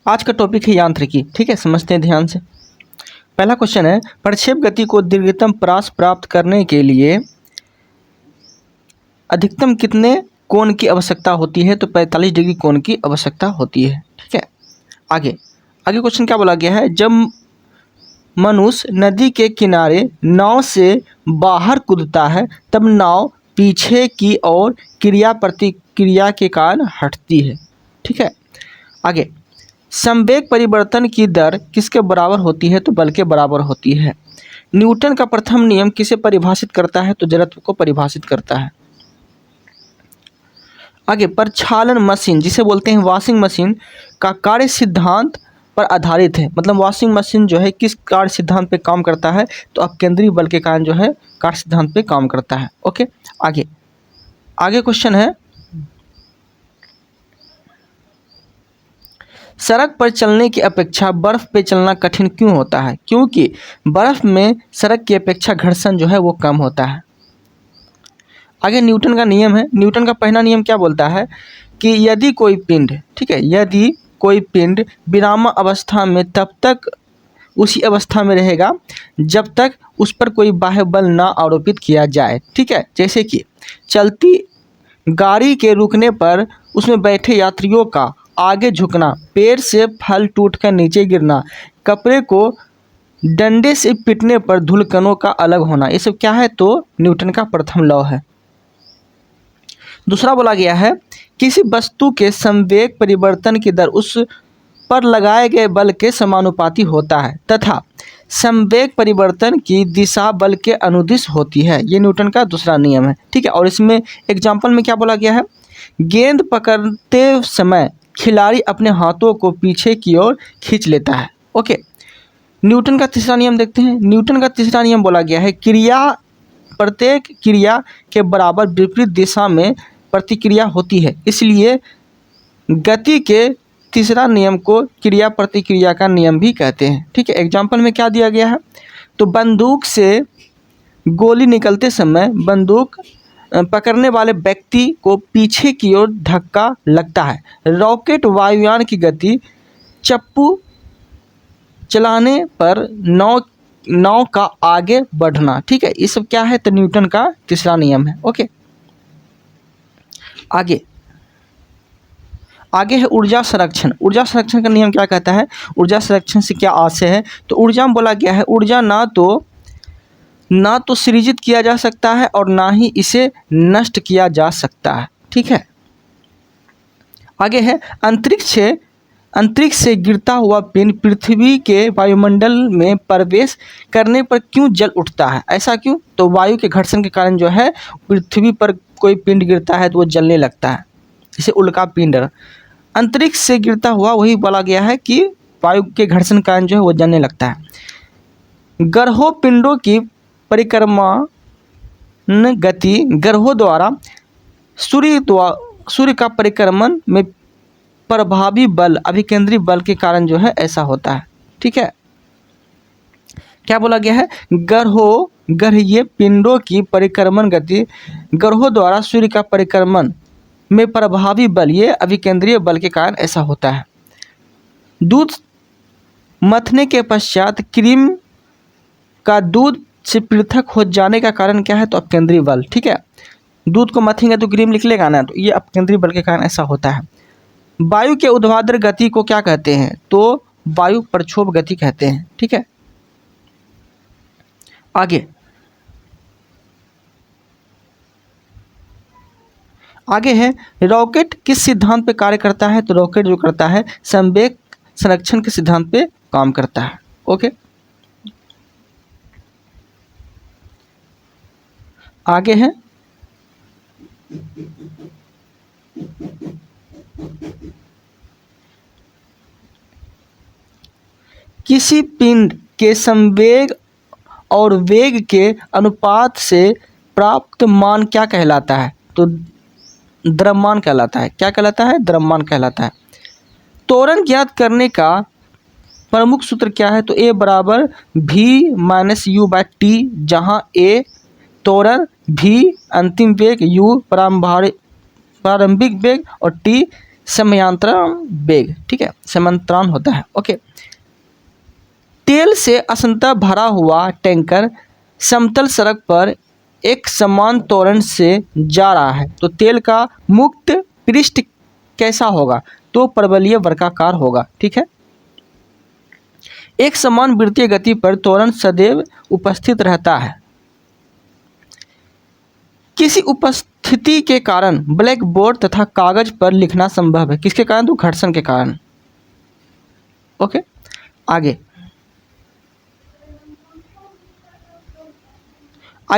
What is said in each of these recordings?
आज का टॉपिक है यांत्रिकी। ठीक है, समझते हैं ध्यान से। पहला क्वेश्चन है, प्रक्षेप गति को दीर्घतम प्रास प्राप्त करने के लिए अधिकतम कितने कोण की आवश्यकता होती है? तो 45 डिग्री कोण की आवश्यकता होती है। ठीक है, आगे क्वेश्चन क्या बोला गया है, जब मनुष्य नदी के किनारे नाव से बाहर कूदता है तब नाव पीछे की ओर क्रिया प्रतिक्रिया के कारण हटती है। ठीक है, आगे संवेग परिवर्तन की दर किसके बराबर होती है? तो बल के बराबर होती है। न्यूटन का प्रथम नियम किसे परिभाषित करता है? तो जड़त्व को परिभाषित करता है। आगे प्रक्षालन मशीन जिसे बोलते हैं वॉशिंग मशीन का कार्य सिद्धांत पर आधारित है। मतलब वॉशिंग मशीन जो है किस कार्य सिद्धांत पे काम करता है? तो अपकेंद्री बल के कारण जो है कार्य सिद्धांत पे काम करता है। ओके, आगे क्वेश्चन है, सड़क पर चलने की अपेक्षा बर्फ पे चलना कठिन क्यों होता है? क्योंकि बर्फ में सड़क की अपेक्षा घर्षण जो है वो कम होता है। आगे न्यूटन का नियम है। न्यूटन का पहला नियम क्या बोलता है कि यदि कोई पिंड, ठीक है, यदि कोई पिंड विराम अवस्था में तब तक उसी अवस्था में रहेगा जब तक उस पर कोई बाह्य बल ना आरोपित किया जाए। ठीक है, जैसे कि चलती गाड़ी के रुकने पर उसमें बैठे यात्रियों का आगे झुकना, पेड़ से फल टूटकर नीचे गिरना, कपड़े को डंडे से पीटने पर धूलकणों का अलग होना, ये सब क्या है? तो न्यूटन का प्रथम लॉ है। दूसरा बोला गया है, किसी वस्तु के संवेग परिवर्तन की दर उस पर लगाए गए बल के समानुपाती होता है तथा संवेग परिवर्तन की दिशा बल के अनुदिश होती है। ये न्यूटन का दूसरा नियम है। ठीक है, और इसमें एग्जाम्पल में क्या बोला गया है, गेंद पकड़ते समय खिलाड़ी अपने हाथों को पीछे की ओर खींच लेता है। ओके, न्यूटन का तीसरा नियम देखते हैं। न्यूटन का तीसरा नियम बोला गया है, प्रत्येक क्रिया के बराबर विपरीत दिशा में प्रतिक्रिया होती है, इसलिए गति के तीसरा नियम को क्रिया प्रतिक्रिया का नियम भी कहते हैं। ठीक है, एग्जाम्पल में क्या दिया गया है, तो बंदूक से गोली निकलते समय बंदूक पकड़ने वाले व्यक्ति को पीछे की ओर धक्का लगता है। रॉकेट वायुयान की गति चप्पू चलाने पर नाव का आगे बढ़ना। ठीक है, ये सब क्या है? तो न्यूटन का तीसरा नियम है। ओके, आगे है ऊर्जा संरक्षण। ऊर्जा संरक्षण का नियम क्या कहता है? ऊर्जा संरक्षण से क्या आशय है? तो ऊर्जा में बोला गया है, ऊर्जा ना तो सृजित किया जा सकता है और ना ही इसे नष्ट किया जा सकता है। ठीक है, आगे है अंतरिक्ष से गिरता हुआ पिंड पृथ्वी के वायुमंडल में प्रवेश करने पर क्यों जल उठता है? ऐसा क्यों? तो वायु के घर्षण के कारण जो है पृथ्वी पर कोई पिंड गिरता है तो वो जलने लगता है, इसे उल्का पिंड। अंतरिक्ष से गिरता हुआ वही बोला गया है कि वायु के घर्षण के कारण जो है वो जलने लगता है। ग्रहों पिंडों की परिक्रमण गति ग्रहों द्वारा सूर्य का परिक्रमण में प्रभावी बल अभिकेंद्री बल के कारण जो है ऐसा होता है। ठीक है, क्या बोला गया है, ग्रहीय पिंडों की परिक्रमण गति ग्रहों द्वारा सूर्य का परिक्रमण में प्रभावी बल ये अभिकेंद्रीय बल के कारण ऐसा होता है। दूध मथने के पश्चात क्रीम का दूध से पृथक हो जाने का कारण क्या है? तो अपकेंद्रीय बल। ठीक है, दूध को मथेंगे तो क्रीम निकलेगा ना, तो ये अपकेंद्रीय बल के कारण ऐसा होता है। वायु के ऊर्ध्वाधर गति को क्या कहते हैं? तो वायु प्रक्षोभ गति कहते हैं। ठीक है, आगे है रॉकेट किस सिद्धांत पे कार्य करता है? तो रॉकेट जो करता है संवेग संरक्षण के सिद्धांत पे काम करता है। ओके, आगे है किसी पिंड के संवेग और वेग के अनुपात से प्राप्त मान क्या कहलाता है? तो द्रव्यमान कहलाता है। क्या कहलाता है? द्रव्यमान कहलाता है। त्वरण ज्ञात करने का प्रमुख सूत्र क्या है? तो A बराबर v - u/t, जहाँ A त्वरण, v अंतिम वेग, u प्रारंभिक वेग और t समयांतरण वेग, ठीक है, समांतरान होता है। ओके, तेल से असंतः भरा हुआ टैंकर समतल सड़क पर एक समान त्वरण से जा रहा है तो तेल का मुक्त पृष्ठ कैसा होगा? तो परवलयीय वर्गाकार होगा, ठीक है। एक समान वृत्तीय गति पर त्वरण सदैव उपस्थित रहता है। किसी उपस्थिति के कारण ब्लैक बोर्ड तथा कागज पर लिखना संभव है, किसके कारण? तो घर्षण के कारण। ओके, आगे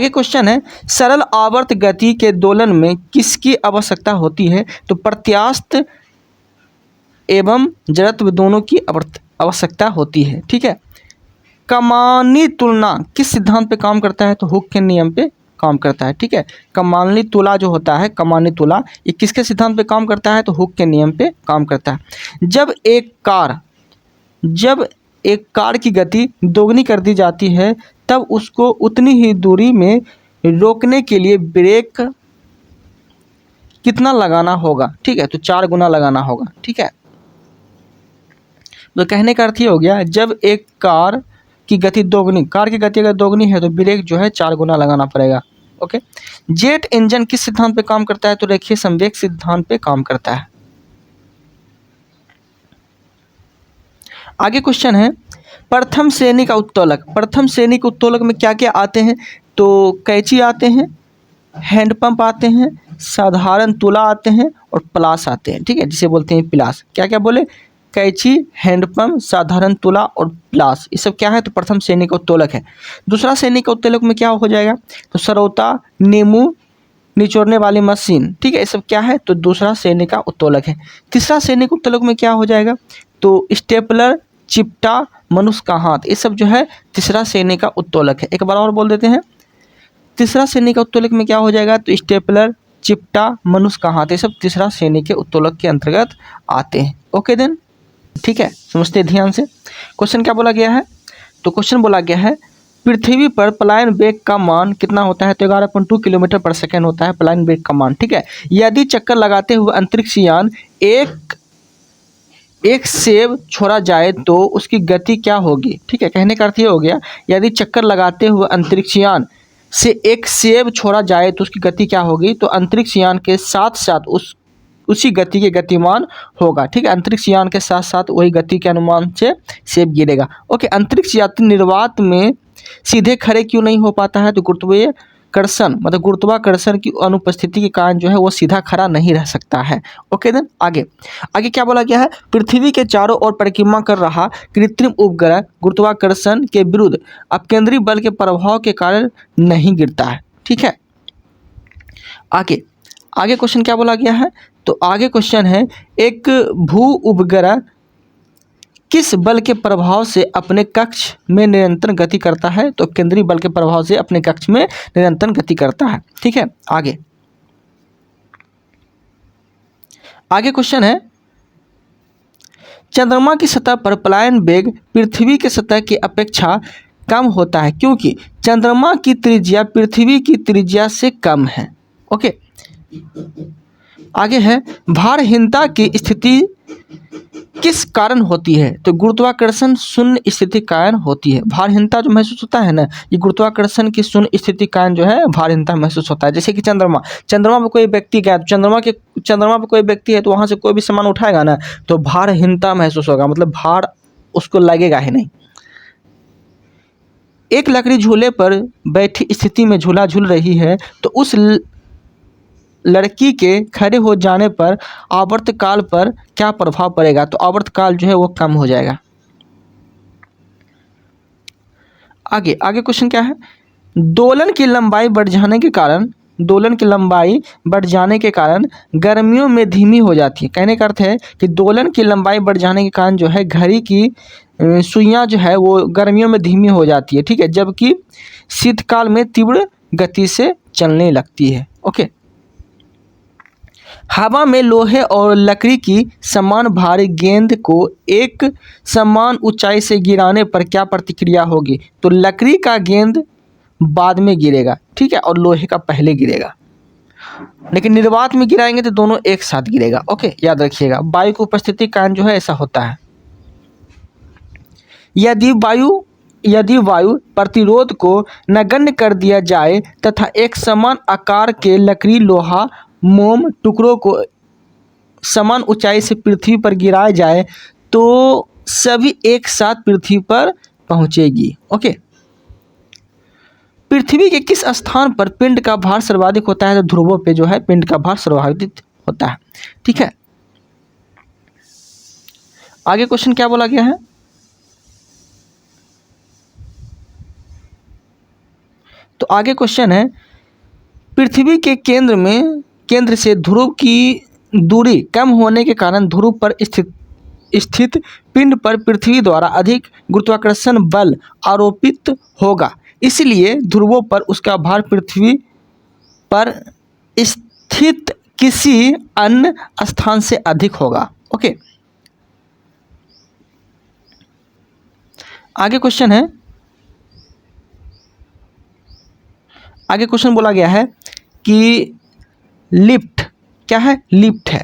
क्वेश्चन है, सरल आवर्त गति के दोलन में किसकी आवश्यकता होती है? तो प्रत्यास्थ एवं जड़त्व दोनों की आवश्यकता होती है, ठीक है। कमानी तुलना किस सिद्धांत पे काम करता है? तो हुक के नियम पे काम करता है, ठीक है। कमानी तुला जो होता है, कमानी तुला, ये किसके सिद्धांत पे काम करता है? तो हुक के नियम पे काम करता है। जब एक कार की गति दोगुनी कर दी जाती है तब उसको उतनी ही दूरी में रोकने के लिए ब्रेक कितना लगाना होगा? ठीक है, तो 4 गुना लगाना होगा, ठीक है। तो कहने का अर्थ ये हो गया, जब एक कार की गति अगर दोगुनी है तो ब्रेक जो है 4 गुना लगाना पड़ेगा। ओके, जेट इंजन किस सिद्धांत पे काम करता है? तो रेखीय संवेग सिद्धांत पे काम करता है। आगे क्वेश्चन है, प्रथम श्रेणी का उत्तोलक में क्या क्या आते हैं? तो कैंची आते हैं, हैंडपंप आते हैं, साधारण तुला आते हैं और प्लास आते हैं, ठीक है, जिसे बोलते हैं प्लास। क्या क्या बोले? कैंची, हैंडपंप, साधारण तुला और प्लास, ये सब क्या है? तो प्रथम श्रेणी का उत्तोलक है। दूसरा श्रेणी का उत्तोलक में क्या हो जाएगा? तो सरौता, नींबू निचोड़ने वाली मशीन, ठीक है, ये सब क्या है? तो दूसरा श्रेणी का उत्तोलक है। तीसरा श्रेणी के उत्तोलक में क्या हो जाएगा? तो स्टेपलर, चिपटा, मनुष्य का हाथ, ये सब जो है तीसरा श्रेणी का उत्तोलक है। एक बार और बोल देते हैं, तीसरा श्रेणी का उत्तोलक में क्या हो जाएगा? तो स्टेपलर, चिपटा, मनुष्य का हाथ, ये सब तीसरा श्रेणी के उत्तोलक के अंतर्गत आते हैं। ओके देन, ठीक है, समझते ध्यान से। क्वेश्चन क्या बोला गया है? तो क्वेश्चन बोला गया है, पृथ्वी पर पलायन वेग का मान कितना होता है? तो 11.2 किलोमीटर पर सेकेंड होता है पलायन वेग का मान, ठीक है। यदि चक्कर लगाते हुए अंतरिक्ष यान एक सेब छोड़ा जाए तो उसकी गति क्या होगी? ठीक है, कहने का अर्थ ये हो गया, यदि चक्कर लगाते हुए अंतरिक्ष यान से एक सेब छोड़ा जाए तो उसकी गति क्या होगी? तो अंतरिक्ष यान के साथ साथ उसी गति के गतिमान होगा, ठीक है। अंतरिक्ष यान के साथ साथ वही गति के अनुमान से सेब गिरेगा। ओके, अंतरिक्ष यात्री निर्वात में सीधे खड़े क्यों नहीं हो पाता है? तो गुरुत्वाकर्षण की अनुपस्थिति के कारण जो है वो सीधा खड़ा नहीं रह सकता है। ओके देन, आगे क्या बोला गया है? पृथ्वी के चारों ओर परिक्रमा कर रहा कृत्रिम उपग्रह गुरुत्वाकर्षण के विरुद्ध अपकेंद्री बल के प्रभाव के कारण नहीं गिरता है, ठीक है। आगे क्वेश्चन क्या बोला गया है? तो आगे क्वेश्चन है, एक भू उपग्रह किस बल के प्रभाव से अपने कक्ष में निरंतर गति करता है? तो केंद्रीय बल के प्रभाव से अपने कक्ष में निरंतर गति करता है, ठीक है। आगे क्वेश्चन है, चंद्रमा की सतह पर पलायन वेग पृथ्वी की सतह की अपेक्षा कम होता है क्योंकि चंद्रमा की त्रिज्या पृथ्वी की त्रिज्या से कम है। ओके, आगे है, भारहीनता की स्थिति किस कारण होती है? तो गुरुत्वाकर्षण शून्य स्थिति कारण होती है। भारहीनता जो महसूस होता है ना, ये गुरुत्वाकर्षण की शून्य स्थिति कारण जो है भारहीनता महसूस होता है। जैसे कि चंद्रमा पे कोई व्यक्ति गया, चंद्रमा पे कोई व्यक्ति है तो वहाँ से कोई भी सामान उठाएगा ना तो भारहीनता महसूस होगा, मतलब भार उसको लगेगा ही नहीं। एक लकड़ी झूले पर बैठी स्थिति में झूला झूल रही है तो उस लड़की के खड़े हो जाने पर आवर्तकाल पर क्या प्रभाव पड़ेगा? तो आवर्तकाल जो है वो कम हो जाएगा। आगे क्वेश्चन क्या है? दोलन की लंबाई बढ़ जाने के कारण गर्मियों में धीमी हो जाती है। कहने का अर्थ है कि दोलन की लंबाई बढ़ जाने के कारण जो है घड़ी की सुइयां जो है वो गर्मियों में धीमी हो जाती है, ठीक है, जबकि शीतकाल में तीव्र गति से चलने लगती है। ओके, हवा में लोहे और लकड़ी की समान भारी गेंद को एक समान ऊंचाई से गिराने पर क्या प्रतिक्रिया होगी? तो लकड़ी का गेंद बाद में गिरेगा, ठीक है, और लोहे का पहले गिरेगा। लेकिन निर्वात में गिराएंगे तो दोनों एक साथ गिरेगा। ओके, याद रखिएगा। वायु की उपस्थिति के कारण जो है ऐसा होता है। यदि वायु प्रतिरोध को नगण्य कर दिया जाए तथा एक समान आकार के लकड़ी, लोहा, मोम टुकड़ों को समान ऊंचाई से पृथ्वी पर गिराया जाए तो सभी एक साथ पृथ्वी पर पहुंचेगी। ओके, पृथ्वी के किस स्थान पर पिंड का भार सर्वाधिक होता है? तो ध्रुवों पे जो है पिंड का भार सर्वाधिक होता है। ठीक है, आगे क्वेश्चन क्या बोला गया है? तो आगे क्वेश्चन है, पृथ्वी के केंद्र से ध्रुव की दूरी कम होने के कारण ध्रुव पर स्थित पिंड पर पृथ्वी द्वारा अधिक गुरुत्वाकर्षण बल आरोपित होगा, इसलिए ध्रुवों पर उसका भार पृथ्वी पर स्थित किसी अन्य स्थान से अधिक होगा। ओके, आगे क्वेश्चन है, आगे क्वेश्चन बोला गया है कि लिफ्ट क्या है? लिफ्ट है।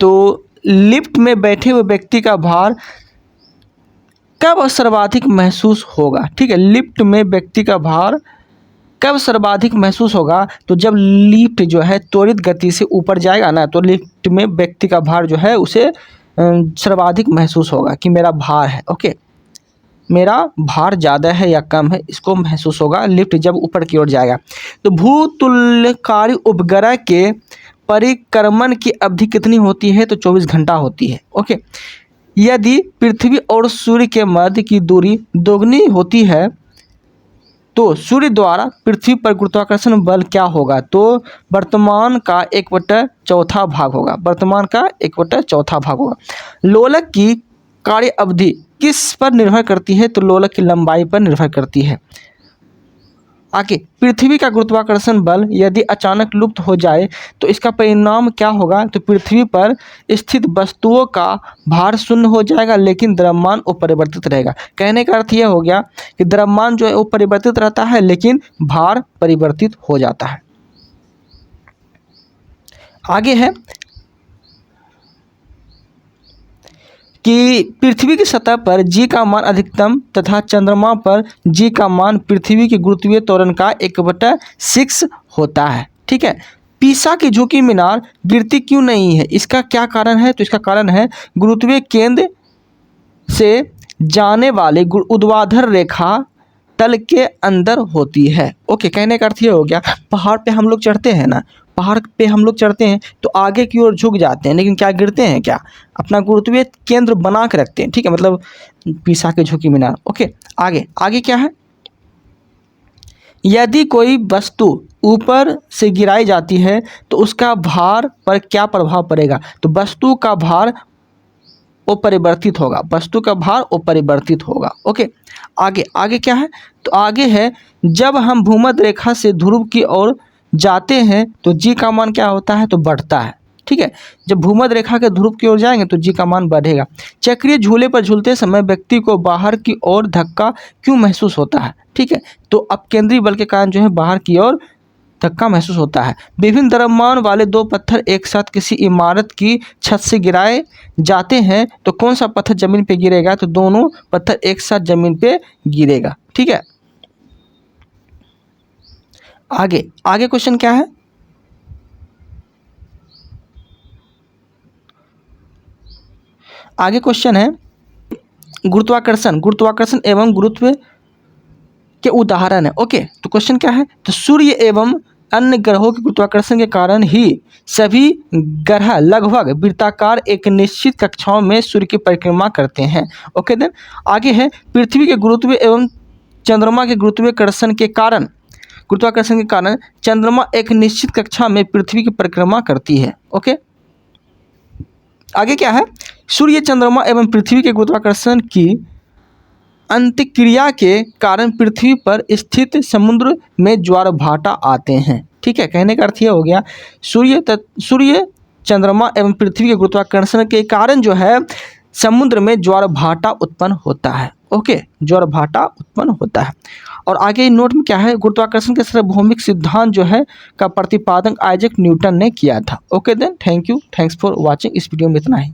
तो लिफ्ट में बैठे हुए व्यक्ति का भार कब सर्वाधिक महसूस होगा? ठीक है, लिफ्ट में व्यक्ति का भार कब सर्वाधिक महसूस होगा? तो जब लिफ्ट जो है त्वरित गति से ऊपर जाएगा ना, तो लिफ्ट में व्यक्ति का भार जो है उसे सर्वाधिक महसूस होगा कि मेरा भार है। ओके, मेरा भार ज़्यादा है या कम है, इसको महसूस होगा लिफ्ट जब ऊपर की ओर जाएगा। तो भूतुल्यकारी उपग्रह के परिक्रमण की अवधि कितनी होती है? तो 24 घंटा होती है। ओके, यदि पृथ्वी और सूर्य के मध्य की दूरी दोगुनी होती है तो सूर्य द्वारा पृथ्वी पर गुरुत्वाकर्षण बल क्या होगा? तो वर्तमान का 1/4 भाग होगा। वर्तमान का 1/4 भाग होगा। लोलक की कार्य अवधि किस पर निर्भर करती है? तो लोलक की लंबाई पर निर्भर करती है। आगे, पृथ्वी का गुरुत्वाकर्षण बल यदि अचानक लुप्त हो जाए तो इसका परिणाम क्या होगा? तो पृथ्वी पर स्थित वस्तुओं का भार शून्य हो जाएगा, लेकिन द्रव्यमान अपरिवर्तित रहेगा। कहने का अर्थ यह हो गया कि द्रव्यमान जो है वो परिवर्तित रहता है, लेकिन भार परिवर्तित हो जाता है। आगे है कि पृथ्वी की सतह पर g का मान अधिकतम तथा चंद्रमा पर g का मान पृथ्वी के गुरुत्वीय त्वरण का 1/6 होता है। ठीक है, पीसा की झुकी मीनार गिरती क्यों नहीं है? इसका क्या कारण है? तो इसका कारण है गुरुत्वीय केंद्र से जाने वाले ऊर्ध्वाधर रेखा तल के अंदर होती है। ओके, कहने का अर्थ ये हो गया, पहाड़ पे हम लोग चढ़ते हैं ना, पहाड़ पे हम लोग चढ़ते हैं तो आगे की ओर झुक जाते हैं, लेकिन क्या गिरते हैं? क्या अपना गुरुत्वीय केंद्र बना के रखते हैं। ठीक है, मतलब पीसा की झुकी मीनार। ओके, आगे क्या है? यदि कोई वस्तु ऊपर से गिराई जाती है तो उसका भार पर क्या प्रभाव पड़ेगा? तो वस्तु का भार अपरिवर्तित होगा। वस्तु का भार अपरिवर्तित होगा। ओके, आगे क्या है? तो आगे है, जब हम भूमध्य रेखा से ध्रुव की ओर जाते हैं तो जी का मान क्या होता है? तो बढ़ता है। ठीक है, जब भूमध्य रेखा के ध्रुव की ओर जाएंगे तो जी का मान बढ़ेगा। चक्रीय झूले पर झूलते समय व्यक्ति को बाहर की ओर धक्का क्यों महसूस होता है? ठीक है, तो अपकेंद्री बल के कारण जो है बाहर की ओर धक्का महसूस होता है। विभिन्न द्रव्यमान वाले दो पत्थर एक साथ किसी इमारत की छत से गिराए जाते हैं तो कौन सा पत्थर जमीन पे गिरेगा? तो दोनों पत्थर एक साथ जमीन पे गिरेगा। ठीक है, आगे क्वेश्चन क्या है? आगे क्वेश्चन है, गुरुत्वाकर्षण एवं गुरुत्व के उदाहरण है। ओके, तो क्वेश्चन क्या है? तो सूर्य एवं अन्य ग्रहों के गुरुत्वाकर्षण के कारण ही सभी ग्रह लगभग वृत्ताकार एक निश्चित कक्षाओं में सूर्य की परिक्रमा करते हैं। ओके, देन आगे है, पृथ्वी के गुरुत्व एवं चंद्रमा के गुरुत्वाकर्षण के कारण चंद्रमा एक निश्चित कक्षा में पृथ्वी की परिक्रमा करती है। ओके, आगे क्या है? सूर्य, चंद्रमा एवं पृथ्वी के गुरुत्वाकर्षण की अंतक्रिया के कारण पृथ्वी पर स्थित समुद्र में ज्वार भाटा आते हैं। ठीक है, कहने का अर्थ यह हो गया, सूर्य, चंद्रमा एवं पृथ्वी के गुरुत्वाकर्षण के कारण जो है समुद्र में ज्वार भाटा उत्पन्न होता है। ओके, ज्वार भाटा उत्पन्न होता है। और आगे नोट में क्या है, गुरुत्वाकर्षण के सार्वभौमिक सिद्धांत जो है का प्रतिपादन आइजैक न्यूटन ने किया था। Okay then, thank you, thanks for watching. इस वीडियो में इतना ही।